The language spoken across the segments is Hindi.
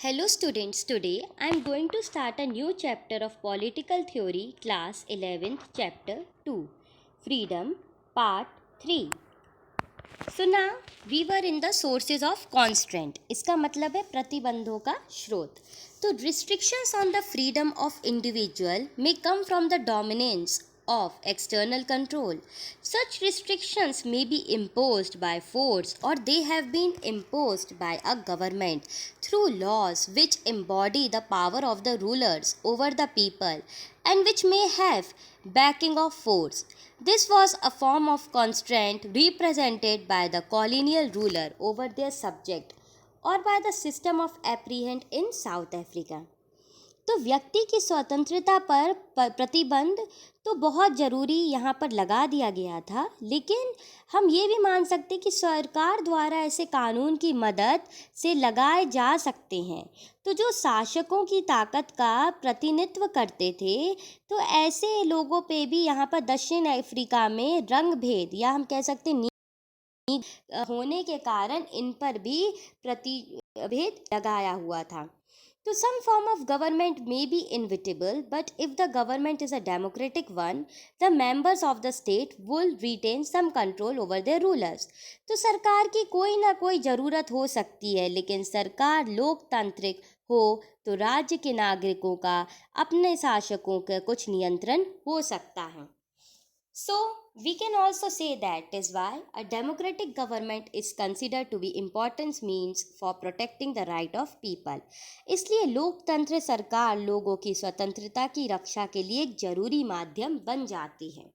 Hello students, today I am going to start a new chapter of Political Theory, class 11th, chapter 2, Freedom, part 3. So now we were in the sources of constraint. इसका मतलब है प्रतिबंधों का स्रोत. तो restrictions on the freedom of individual may come from the dominance of external control. Such restrictions may be imposed by force or they have been imposed by a government through laws which embody the power of the rulers over the people and which may have backing of force. This was a form of constraint represented by the colonial ruler over their subject or by the system of apprehend in South Africa. तो व्यक्ति की स्वतंत्रता पर प्रतिबंध तो बहुत ज़रूरी यहाँ पर लगा दिया गया था, लेकिन हम ये भी मान सकते कि सरकार द्वारा ऐसे कानून की मदद से लगाए जा सकते हैं। तो जो शासकों की ताकत का प्रतिनिधित्व करते थे, तो ऐसे लोगों पे भी यहाँ पर दक्षिण अफ्रीका में रंग भेद या हम कह सकते होने के कारण इन पर भी प्रतिभेद लगाया हुआ था. So some form of government may be inevitable, but if the government is a democratic one, the members of the state will retain some control over their rulers. तो सरकार की कोई ना कोई ज़रूरत हो सकती है, लेकिन सरकार लोकतांत्रिक हो तो राज्य के नागरिकों का अपने शासकों का कुछ नियंत्रण हो सकता है. So, we can also say that is why a democratic government is considered to be important means for protecting the right of people. इसलिए लोकतंत्र सरकार लोगों की स्वतंत्रता की रक्षा के लिए एक जरूरी माध्यम बन जाती है.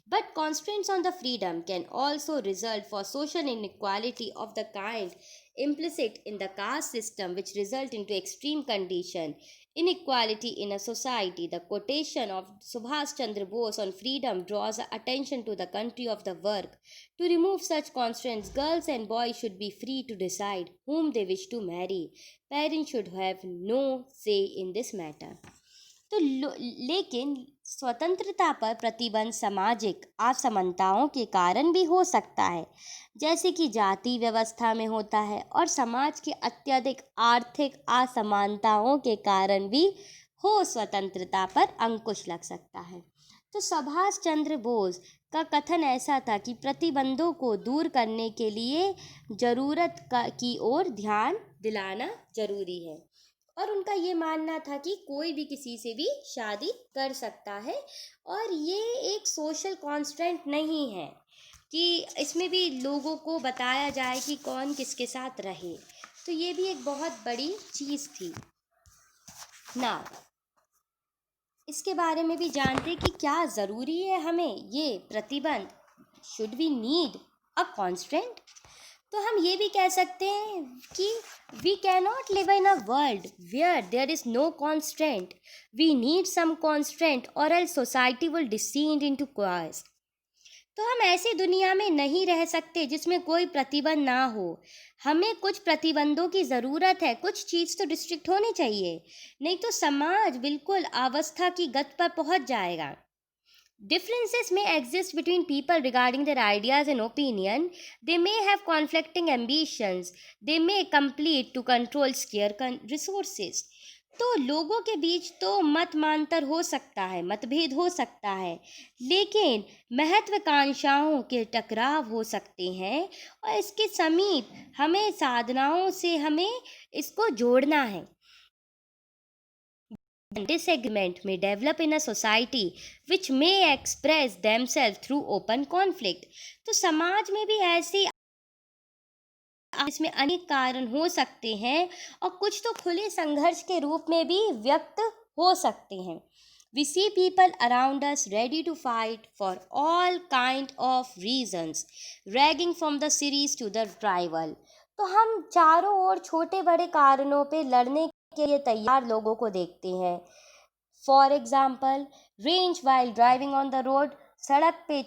But constraints on the freedom can also result for social inequality of the kind implicit in the caste system, which result into extreme condition inequality in a society. The quotation of Subhash Chandra Bose on freedom draws attention to the country of the work. To remove such constraints, girls and boys should be free to decide whom they wish to marry. Parents should have no say in this matter. तो लेकिन स्वतंत्रता पर प्रतिबंध सामाजिक असमानताओं के कारण भी हो सकता है, जैसे कि जाति व्यवस्था में होता है, और समाज की अत्यधिक आर्थिक असमानताओं के कारण भी हो स्वतंत्रता पर अंकुश लग सकता है. तो सुभाष चंद्र बोस का कथन ऐसा था कि प्रतिबंधों को दूर करने के लिए ज़रूरत की ओर ध्यान दिलाना जरूरी है, और उनका ये मानना था कि कोई भी किसी से भी शादी कर सकता है, और ये एक सोशल कॉन्स्टेंट नहीं है कि इसमें भी लोगों को बताया जाए कि कौन किसके साथ रहे. तो ये भी एक बहुत बड़ी चीज़ थी ना. इसके बारे में भी जानते कि क्या ज़रूरी है हमें ये प्रतिबंध. Should we need a constant. तो हम ये भी कह सकते हैं कि we cannot live in a world where there is no constraint. We need some constraint or else society will descend into chaos. तो हम ऐसी दुनिया में नहीं रह सकते जिसमें कोई प्रतिबंध ना हो. हमें कुछ प्रतिबंधों की ज़रूरत है, कुछ चीज़ तो रिस्ट्रिक्ट होनी चाहिए, नहीं तो समाज बिल्कुल अवस्था की गत पर पहुंच जाएगा. Differences may exist between people regarding their ideas and opinion. They may have conflicting ambitions. They may compete to control scarce resources. तो लोगों के बीच तो मतमांतर हो सकता है, मतभेद हो सकता है, लेकिन महत्वाकांक्षाओं के टकराव हो सकते हैं, और इसके समीप हमें साधनाओं से हमें इसको जोड़ना है. Disagreement may develop in a society which may express themselves through open conflict. तो समाज में भी ऐसी इसमें अनेक कारण हो सकते हैं, और कुछ तो खुले संघर्ष के रूप में भी व्यक्त हो सकते हैं. We see people around us ready to fight for all kind of reasons, ranging from the serious to the trivial. तो हम चारों ओर छोटे बड़े कारणों पे लड़ने के लिए तैयार लोगों को देखते हैं. For example, range while driving on the road. सड़क पे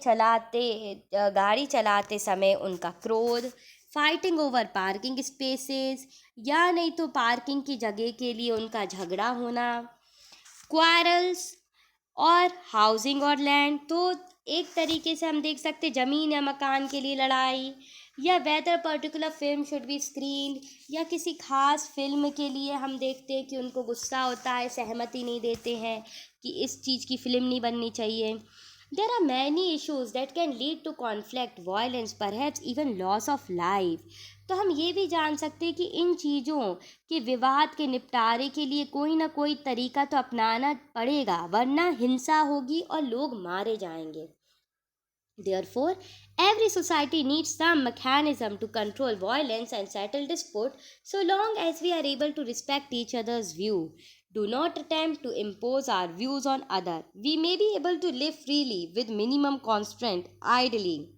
गाड़ी चलाते समय उनका क्रोध. फाइटिंग ओवर पार्किंग स्पेसेस, या नहीं तो पार्किंग की जगह के लिए उनका झगड़ा होना. क्वारल्स और हाउसिंग और लैंड, तो एक तरीके से हम देख सकते ज़मीन या मकान के लिए लड़ाई, या whether particular film should be screen, या किसी खास फिल्म के लिए हम देखते हैं कि उनको गुस्सा होता है, सहमति नहीं देते हैं कि इस चीज़ की फिल्म नहीं बननी चाहिए. There are many issues that can lead to conflict, violence, perhaps even loss of life. तो हम ये भी जान सकते हैं कि इन चीज़ों के विवाद के निपटारे के लिए कोई ना कोई तरीका तो अपनाना पड़ेगा, वरना हिंसा होगी और लोग मारे जाएंगे. Therefore, every society needs some mechanism to control violence and settle dispute so long as we are able to respect each other's view. Do not attempt to impose our views on others. We may be able to live freely with minimum constraint idly.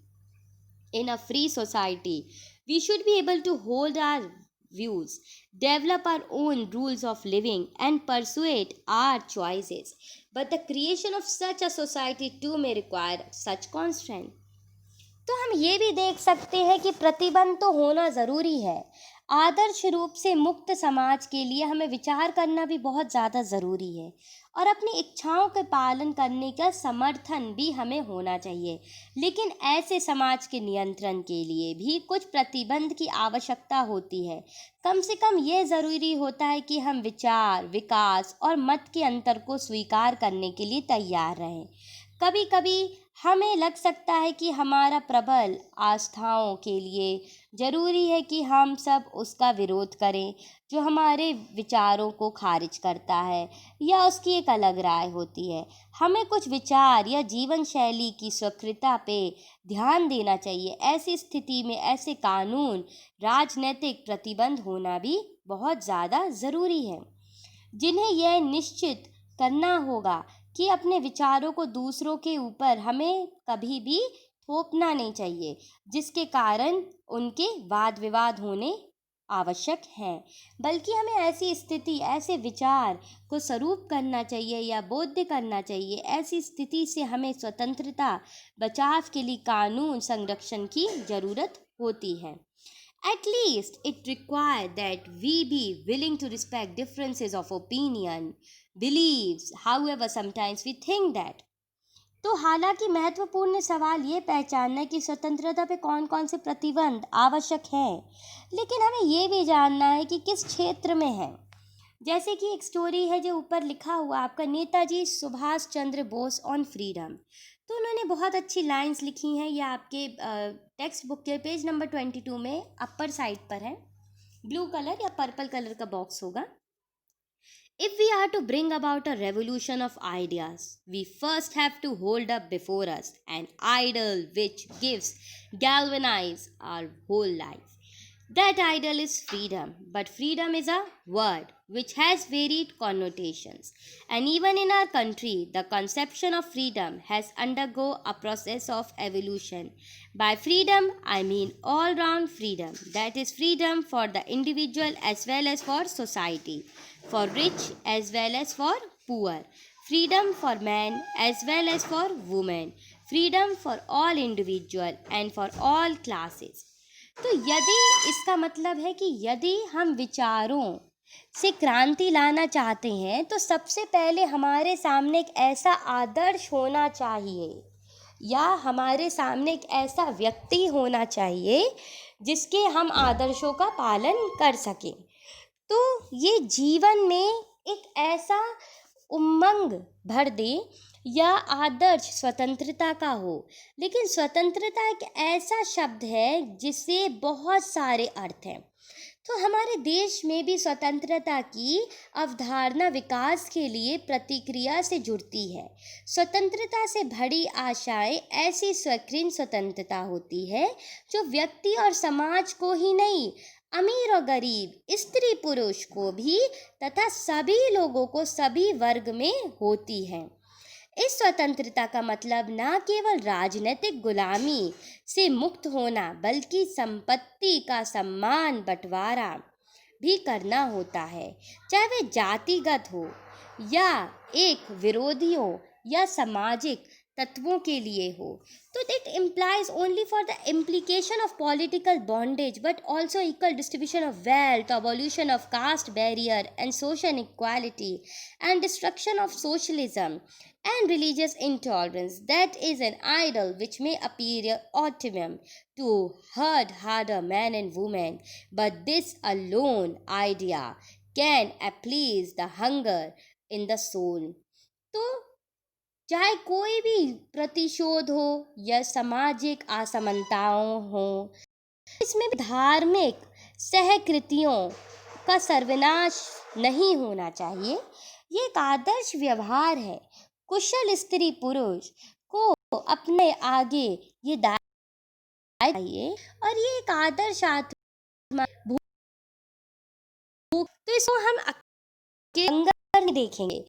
In a free society, we should be able to hold our views, develop our own rules of living, and persuade our choices. But the creation of such a society too may require such constraint. तो हम ये भी देख सकते हैं कि प्रतिबंध तो होना ज़रूरी है. आदर्श रूप से मुक्त समाज के लिए हमें विचार करना भी बहुत ज़्यादा ज़रूरी है और अपनी इच्छाओं के पालन करने का समर्थन भी हमें होना चाहिए. लेकिन ऐसे समाज के नियंत्रण के लिए भी कुछ प्रतिबंध की आवश्यकता होती है. कम से कम ये ज़रूरी होता है कि हम विचार, विकास और मत के अंतर को स्वीकार करने के लिए तैयार रहें. कभी कभी हमें लग सकता है कि हमारा प्रबल आस्थाओं के लिए ज़रूरी है कि हम सब उसका विरोध करें जो हमारे विचारों को खारिज करता है या उसकी एक अलग राय होती है. हमें कुछ विचार या जीवन शैली की स्वीकृता पे ध्यान देना चाहिए. ऐसी स्थिति में ऐसे कानून, राजनीतिक प्रतिबंध होना भी बहुत ज़्यादा ज़रूरी है जिन्हें यह निश्चित करना होगा कि अपने विचारों को दूसरों के ऊपर हमें कभी भी थोपना नहीं चाहिए जिसके कारण उनके वाद विवाद होने आवश्यक हैं, बल्कि हमें ऐसी स्थिति, ऐसे विचार को स्वरूप करना चाहिए या बोध्य करना चाहिए. ऐसी स्थिति से हमें स्वतंत्रता बचाव के लिए कानून संरक्षण की ज़रूरत होती है. At least it requires that we be willing to respect differences of opinion, beliefs, however sometimes we think that. तो हालांकि महत्वपूर्ण सवाल ये पहचानना है कि स्वतंत्रता पे कौन कौन से प्रतिबंध आवश्यक हैं, लेकिन हमें ये भी जानना है कि किस क्षेत्र में है. जैसे कि एक स्टोरी है जो ऊपर लिखा हुआ आपका, नेताजी सुभाष चंद्र बोस ऑन फ्रीडम. तो उन्होंने बहुत अच्छी लाइंस लिखी हैं. ये आपके टेक्स्ट बुक के पेज नंबर 22 में अपर साइड पर है. ब्लू कलर या पर्पल कलर का बॉक्स होगा. If we are to bring about a revolution of ideas, we first have to hold up before us an idol which galvanize our whole life. That ideal is freedom, but freedom is a word which has varied connotations. And even in our country, the conception of freedom has undergone a process of evolution. By freedom, I mean all-round freedom. That is freedom for the individual as well as for society, for rich as well as for poor, freedom for men as well as for women, freedom for all individual and for all classes. तो यदि इसका मतलब है कि यदि हम विचारों से क्रांति लाना चाहते हैं तो सबसे पहले हमारे सामने एक ऐसा आदर्श होना चाहिए या हमारे सामने एक ऐसा व्यक्ति होना चाहिए जिसके हम आदर्शों का पालन कर सकें. तो ये जीवन में एक ऐसा उमंग भर दे या आदर्श स्वतंत्रता का हो. लेकिन स्वतंत्रता एक ऐसा शब्द है जिससे बहुत सारे अर्थ हैं. तो हमारे देश में भी स्वतंत्रता की अवधारणा विकास के लिए प्रतिक्रिया से जुड़ती है. स्वतंत्रता से भरी आशाएं ऐसी स्वीकृत स्वतंत्रता होती है जो व्यक्ति और समाज को ही नहीं, अमीर और गरीब, स्त्री पुरुष को भी तथा सभी लोगों को सभी वर्ग में होती है. इस स्वतंत्रता का मतलब न केवल राजनीतिक गुलामी से मुक्त होना बल्कि संपत्ति का सम्मान बंटवारा भी करना होता है, चाहे वह जातिगत हो या एक विरोधी हो या सामाजिक तत्वों के लिए हो, तो it implies only for the implication of political bondage but also equal distribution of wealth, abolition of caste barrier and social inequality, and destruction of socialism and religious intolerance. That is an ideal which may appear optimum to hard-harder men and women, but this alone idea can appease the hunger in the soul. तो चाहे कोई भी प्रतिशोध हो या सामाजिक असमानताओं हो, इसमें धार्मिक सहकृतियों का सर्वनाश नहीं होना चाहिए। ये एक आदर्श व्यवहार है। कुशल स्त्री पुरुष को अपने आगे ये दायित्व चाहिए और ये एक आदर्श आत्मा तो इसको हम अंदर देखेंगे।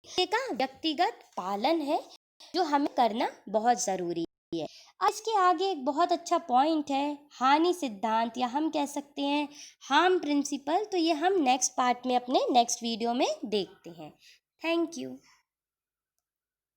का व्यक्तिगत पालन है जो हमें करना बहुत ज़रूरी है। इसके आगे एक बहुत अच्छा पॉइंट है हानि सिद्धांत, या हम कह सकते हैं हार्म प्रिंसिपल। तो ये हम नेक्स्ट पार्ट में अपने नेक्स्ट वीडियो में देखते हैं। Thank you.